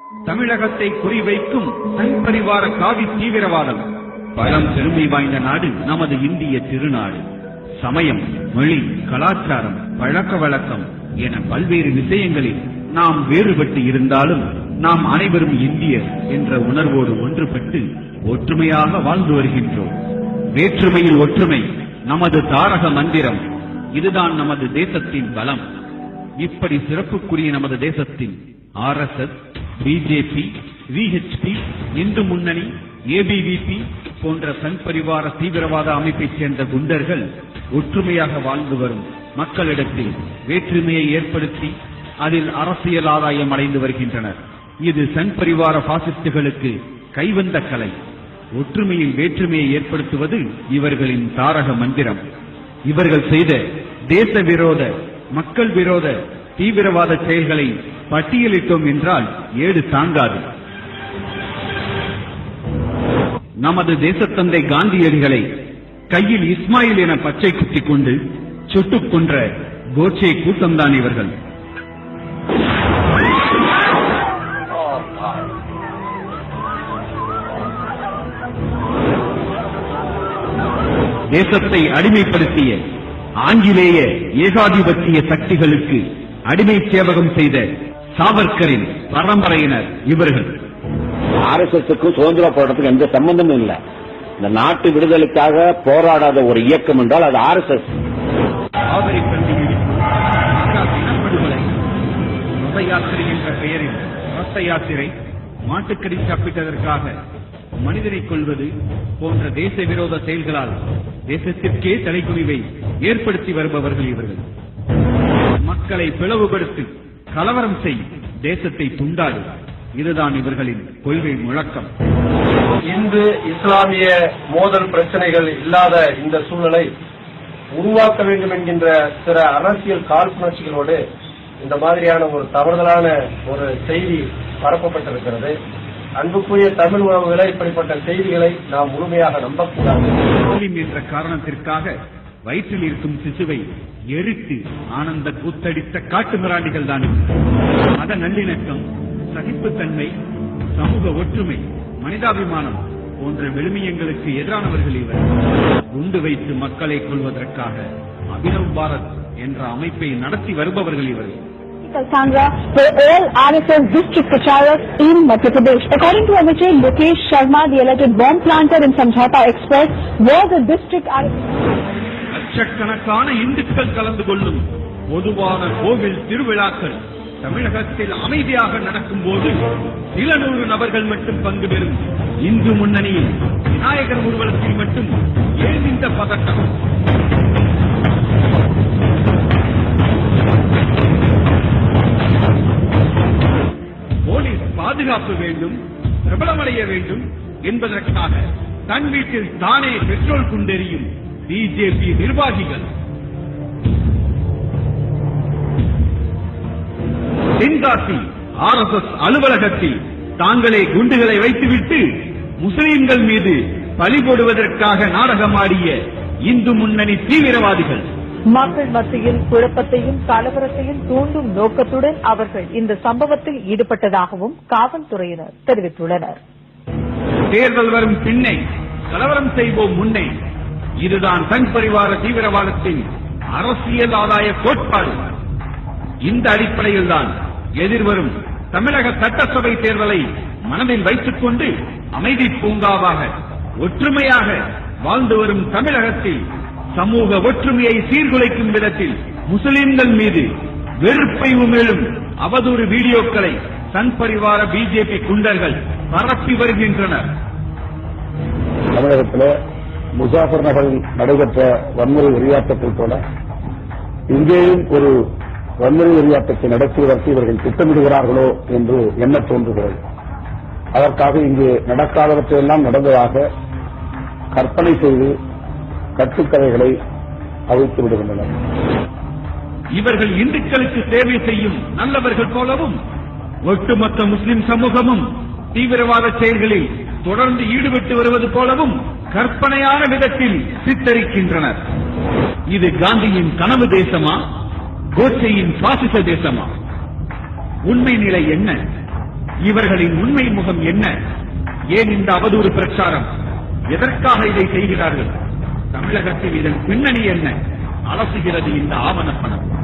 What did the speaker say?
தமிழகத்தை குறிவைக்கும் சங் பரிவார காவி தீவிரவாதம். பலம் பெருமை வாய்ந்த நாடு நமது இந்திய திருநாடு. சமயம், மொழி, கலாச்சாரம், பழக்க வழக்கம் என பல்வேறு விஷயங்களில் நாம் வேறுபட்டு இருந்தாலும் நாம் அனைவரும் இந்தியர் என்ற உணர்வோடு ஒன்றுபட்டு ஒற்றுமையாக வாழ்ந்து வருகின்றோம். வேற்றுமையில் ஒற்றுமை நமது தாரக மந்திரம். இதுதான் நமது தேசத்தின் பலம். இப்படி சிறப்புக்குரிய நமது தேசத்தில் RSS, பிஜேபி, விஹெச்பி, இந்து முன்னணி, ஏபிவிபி போன்ற சங் பரிவார தீவிரவாத அமைப்பைச் சேர்ந்த குண்டர்கள் ஒற்றுமையாக வாழ்ந்து வரும் மக்களிடத்தில் வேற்றுமையை ஏற்படுத்தி அதில் அரசியல் ஆதாயம் அடைந்து வருகின்றனர். இது சங் பரிவார பாசிஸ்டுகளுக்கு கைவந்த கலை. ஒற்றுமையில் வேற்றுமையை ஏற்படுத்துவது இவர்களின் தாரக மந்திரம். இவர்கள் செய்த தேச விரோத, மக்கள் விரோத தீவிரவாத செயல்களை பட்டியலிட்டோம் என்றால் ஏடு தாங்காது. நமது தேசத்தந்தை காந்தியடிகளை கையில் இஸ்மாயில் என பச்சை குத்திக் கொண்டு சுட்டுக் கொன்ற கோட்சே கூட்டம்தான் இவர்கள். தேசத்தை அடிமைப்படுத்திய ஆங்கிலேய ஏகாதிபத்திய சக்திகளுக்கு அடிமை சேவகம் செய்த சாவர்கரின் பரம்பரையினர் இவர்கள். RSSக்கும் சுதந்திர போராட்டத்துக்கு எந்த சம்பந்தமும் இல்லை. இந்த நாட்டு விடுதலைக்காக போராடாத ஒரு இயக்கம் என்றால் அது RSS. காவிரி பண்டிகை, இனப்படுகொலை, ரத யாத்திரை என்ற பெயரில் ரத்த யாத்திரை, மாட்டுக்கறி சாப்பிட்டதற்காக மனிதனை கொள்வது போன்ற தேச விரோத செயல்களால் தேசத்திற்கே தலைக்குனிவை ஏற்படுத்தி வருபவர்கள் இவர்கள். மக்களை பிளவுபடுத்தி கலவரம் செய், தேசத்தை துண்டாடு, இதுதான் இவர்களின் கொள்கை முழக்கம். இந்து இஸ்லாமிய மோதல் பிரச்சனைகள் இல்லாத இந்த சூழலை உருவாக்க வேண்டும் என்கின்ற சில அரசியல் காழ்ப்புணர்ச்சிகளோடு இந்த மாதிரியான ஒரு தவறுதலான ஒரு செய்தி பரப்பப்பட்டிருக்கிறது. அன்புக்குரிய தமிழ் உறவுகளை, இப்படிப்பட்ட செய்திகளை நாம் முழுமையாக நம்பக்கூடாது. என்ற காரணத்திற்காக வயிற்றில் இருக்கும் சிசுவை எரித்து ஆனந்த கூத்தடித்த காட்டு மிராண்டிகள் தான். மத நல்லிணக்கம், சகிப்புத்தன்மை, சமூக ஒற்றுமை, மனிதாபிமானம் போன்ற விழுமியங்களுக்கு எதிரானவர்கள் இவர். குண்டு வைத்து மக்களை கொள்வதற்காக அபினவ் பாரத் என்ற அமைப்பை நடத்தி வருபவர்கள் இவர்கள். Kalsandra for all RSS district pracharak in Madhya Pradesh. According to Avijay, Lokesh Sharma, the elected bomb planter in Samjhauta Express, was a district RSS. லட்சக்கணக்கான இந்துக்கள் கலந்து கொள்ளும் பொதுவான கோவில் திருவிழாக்கள் தமிழகத்தில் அமைதியாக நடக்கும் போது சில 100 நபர்கள் மட்டும் பங்கு பெறும் இந்து முன்னணியில் விநாயகர் ஊர்வலத்தில் மட்டும் ஏன் இந்த பதட்டம்? போலீஸ் பாதுகாப்பு வேண்டும், பிரபலமடைய வேண்டும் என்பதற்காக தன் வீட்டில் தானே பெட்ரோல் குண்டெறியும் பிஜேபி நிர்வாகிகள். தென்காசி RSS அலுவலகத்தில் தாங்களே குண்டுகளை வைத்துவிட்டு முஸ்லிம்கள் மீது பழி போடுவதற்காக நாடகமாடிய இந்து முன்னணி தீவிரவாதிகள். மக்கள் மத்தியில் குழப்பத்தையும் கலவரத்தையும் தூண்டும் நோக்கத்துடன் அவர்கள் இந்த சம்பவத்தில் ஈடுபட்டதாகவும் காவல்துறையினர் தெரிவித்துள்ளனர். தேர்தல் வரும் பின்னே கலவரம் செய்வோம் முன்னே, இதுதான் சங் பரிவார தீவிரவாதத்தின் அரசியல் ஆதாய கோட்பாடு. இந்த அடிப்படையில் தான் எதிர்வரும் தமிழக சட்டசபை தேர்தலை மனதில் வைத்துக் கொண்டு அமைதி பூங்காவாக ஒற்றுமையாக வாழ்ந்து வரும் தமிழகத்தில் சமூக ஒற்றுமையை சீர்குலைக்கும் விதத்தில் முஸ்லிம்கள் மீது வெறுப்பை உமிழும் அவதூறு வீடியோக்களை சங் பரிவார பிஜேபி குண்டர்கள் பரப்பி வருகின்றனர். தமிழகத்தில் முசாஃபர் நகரில் நடைபெற்ற வன்முறை வெறியாட்டத்தை போல இங்கேயும் ஒரு வன்முறை வெறியாட்டத்தை நடத்துவதற்கு இவர்கள் திட்டமிடுகிறார்களோ என்று எண்ண தோன்றுகிறது. அதற்காக இங்கே நடக்காதவற்றையெல்லாம் நடந்ததாக கற்பனை செய்து கட்டுக்கதைகளை அவிழ்த்து விடுகின்றனர். இவர்கள் இந்துக்களுக்கு சேவை செய்யும் நல்லவர்கள் போலவும் ஒட்டுமொத்த முஸ்லிம் சமூகமும் தீவிரவாத செயல்களில் தொடர்ந்து ஈடுபட்டு வருவது போலவும் கற்பனையான விதத்தில் சித்தரிக்கின்றனர். இது காந்தியின் கனவு தேசமா, கோட்சேயின் பாசிச தேசமா? உண்மை நிலை என்ன? இவர்களின் உண்மை முகம் என்ன? ஏன் இந்த அவதூறு பிரச்சாரம்? எதற்காக இதை செய்கிறார்கள்? தமிழகத்தில் இதன் பின்னணி என்ன? அலசுகிறது இந்த ஆவணப்படம்.